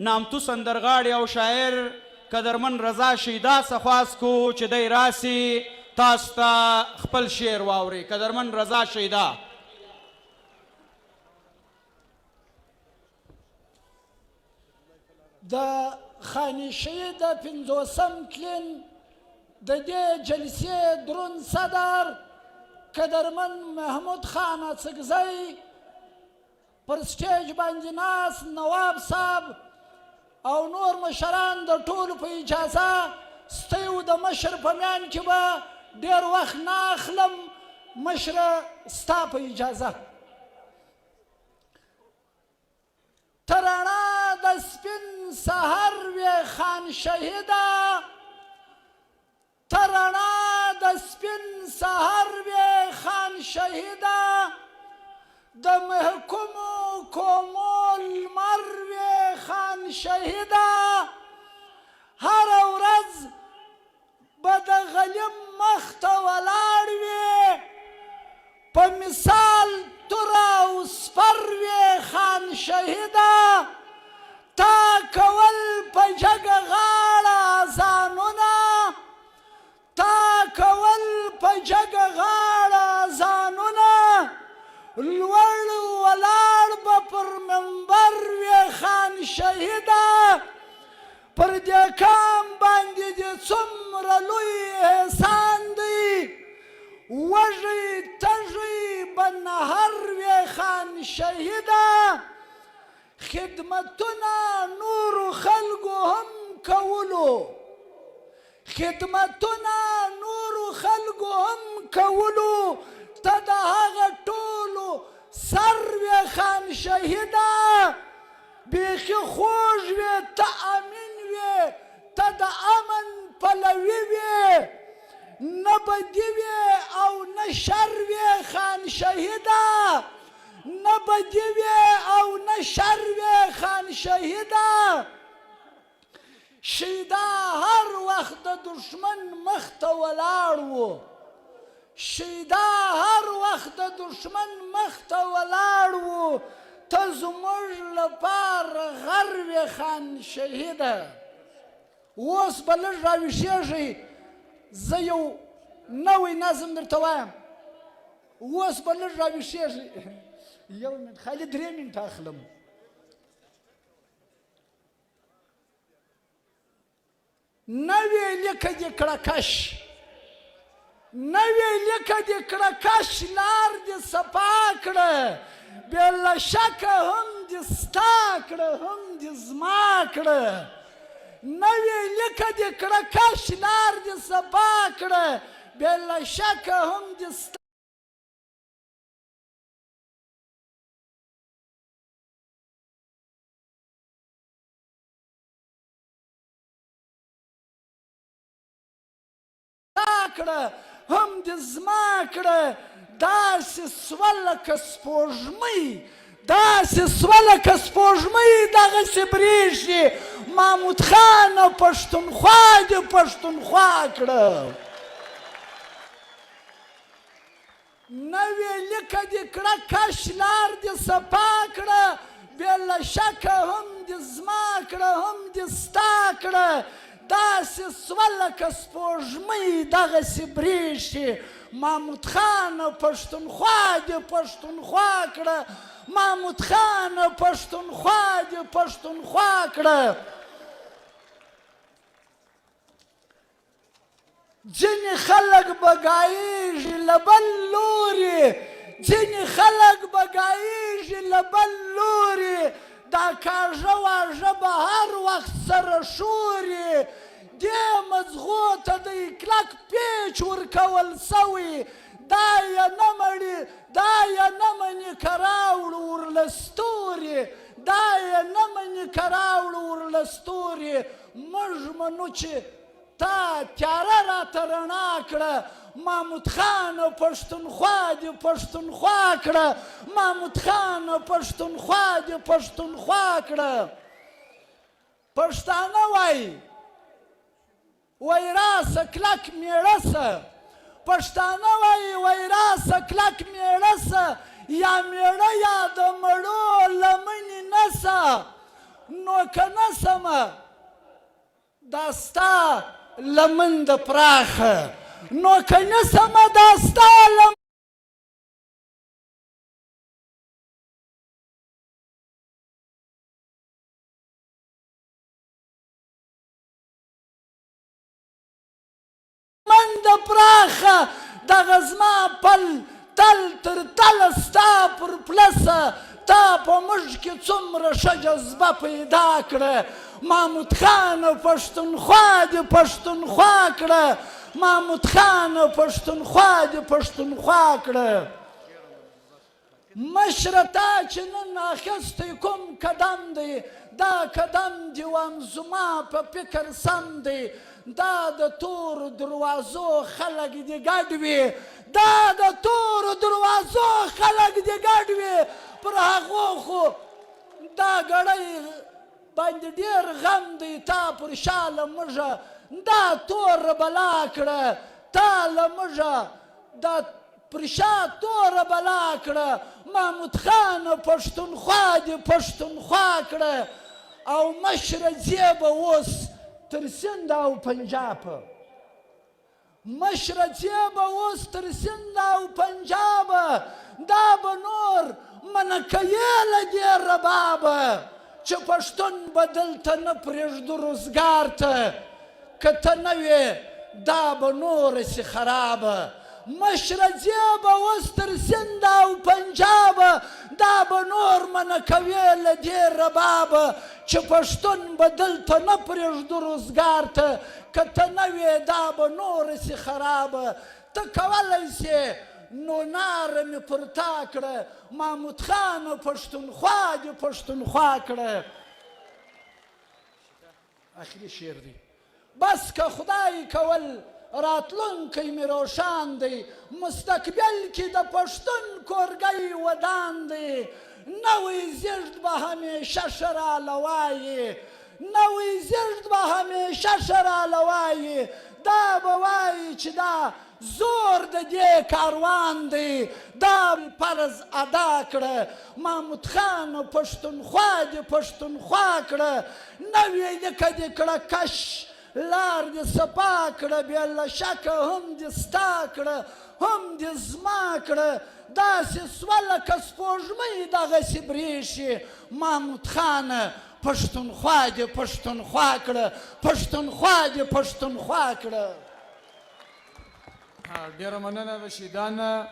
نامتو سندرغاړی او شاعر قدرمن رضا شیدا څخه خواست کو چې دی راسي تاسو ته خپل شعر واوري. قدرمن رضا شیدا. د خانشې د 50م کلین د دې جلسې درون صدر قدرمن محمود خان اڅکزی، پر سټیج باندې ناست نواب صاحب او نور مشران د ټولو په اجازه ستیو د مشر په میان کې به ډېر وخت نه اخلم. مشره ستا په اجازه. ته رڼا د سپین سهار وې خان شهیده، ته رڼا د سپین سهار وې خان شهیده، د محکومو کومو لمر وې خان شهیده، هره ورځ به د غلیم مخ ته ولاړ وې، په مثال توره او سپر وې خان شهیده، تا کول په جګه غاړه اذانونه، تا کول په جګه غاړه اذانونه، لوړ ولاړ به پر منبر وې خان شهیده، پر دې کام باندې دې څومره لوی احسان دی، وږی تږی به نهر وې خان شهیده، خدمتونه نورو خلکو هم کولو، خدمتونه نورو خلکو هم کولو، ته د هغه ټولو سر وې خان شهیده، بیخي خوږ وې ته امین وې، ته د امن پلوي وې، نه بدي وې او نه شر وې خان شهیده، نه بدي وې او نه شر وې خان شهیده. شهیده هر وخت د دشمن مخ ته ولاړ و، شهیده هر وخت د دشمن مخ ته ولاړ و، ته زموږ لپاره غر وې خان شهیده. اوس به لږ راویښېږئ، زه یو نوی نظم درته وایم. اوس به لږ راویښېږئ، یو منټ خالي 3 منټه اخلم. نوې لیکه دې کړه کش، نوې لیکه دې کړه کش، لار دې صفا کړه، بې له شکه هم دې ستا کړه هم دې زما کړه، نوې لیکه دې کړه کش، لار دې صفا کړه، بې له شکه هم دې ستا کړه هم دې زما کړه، داسې سوه لکه سپوږمۍ، داسې سوه لکه سپوږمۍ دغسې برېښي، محمود خانه پښتونخوا دې پښتونخوا کړه. نوې لیکه دې کړه کش، لار دې صفا کړه، بې له شکه هم دې زما کړه هم دې ستا کړه، داسې سوه لکه سپوږمۍ دغسې برېښي، محمود خانه پښتونخوا دې پښتونخوا کړه، محمود خانه پښتونخوا دې پښتونخوا کړه. ځینې خلک به ګایېږي له بل لوري، ځینې خلک به ګایېږي له بل لوري، دا کاږه واږه به هر وخت سره شوري، دې مځغو ته د کلک پیچ ورکول سوی، دا یې نه مړي دا یې نه مني که راوړو ورله ستوري، دا یې نه مني که راوړو ورله ستوري. موږ منو چې تا تیاره راته رڼا کړه، محمود خانه پښتونخوا دې پښتونخوا کړه، محمود خانه پښتونخوا دې پښتونخوا کړه. پښتانه وایي وای راسه کلک میړه سه، پښتانه وای راسه کلک میړه سه، یا میړه یا د مړو لمنې نه سه، نو که نه سمه دا ستا لمن د پراخه نو که نه سمه دا ستا لمن د پراخه دغه زما پل تل تر تله ستا پر پلسه تا په موږ کې څومره ښه جذبه پیدا کړه محمود خان پښتونخوا دې پښتونخوا کړه محمود خان پښتونخوا دې پښتونخوا کړه مشره تا چې نن اخیستی کوم قدم دی دا قدم دې وایم زما په فکر سم دی دا د تورو دروازو خلک دې ګډ وي دا د تورو دروازو خلک دې ګډ وي پر هغو خو دا ګړی باندې ډېر غم دی تا پر شا له موږه دا توره بلا کړه تا له موږه دا پر شا توره بلا کړه محمود خان پښتونخوا دې پښتونخوا کړه او مشره ځې به اوس تر سند او پنجاب مشره ځې به اوس تر سند او پنجاب دا به نور منع کوې له دې ربابه چې پښتون به دلته نه پرېږدو روزګار ته که ته نه وې دا به نوره سي خرابه مشره ځې به اوس تر سند او پنجاب دا به نور منع کوې له دې ربابه چې پښتون به دلته نه پرېږدو روزګار ته که ته نه وې دا به نوره سي خرابه ته کولی سې نو ناره مې پر تا کړه محمود خان پښتونخوا دې پښتونخوا کړه آخري شعر دی بس که خدای کول راتلونکی مې روښان دی مستقبل کې د پښتون کورګی ودان دی نوی زیږد به همیشه ښه راله وایي نوی زیږد به همیشه ښه راله وایي دا به وایي چې دا زور د دې کاروان دی دا فرض ادا کړه محمود خان پښتونخوا دې پښتونخوا کړه نوې لیکه دې کړه کش لار دې صفا کړه بې له شکه هم دې ستا کړه هم دې زما کړه داسې سوه لکه سپوږمۍ دغسې برېښي محمود خانه پښتونخوا دې پښتونخوا کړه پښتونخوا دې پښتونخوا کړه ډېره مننه رشیدانه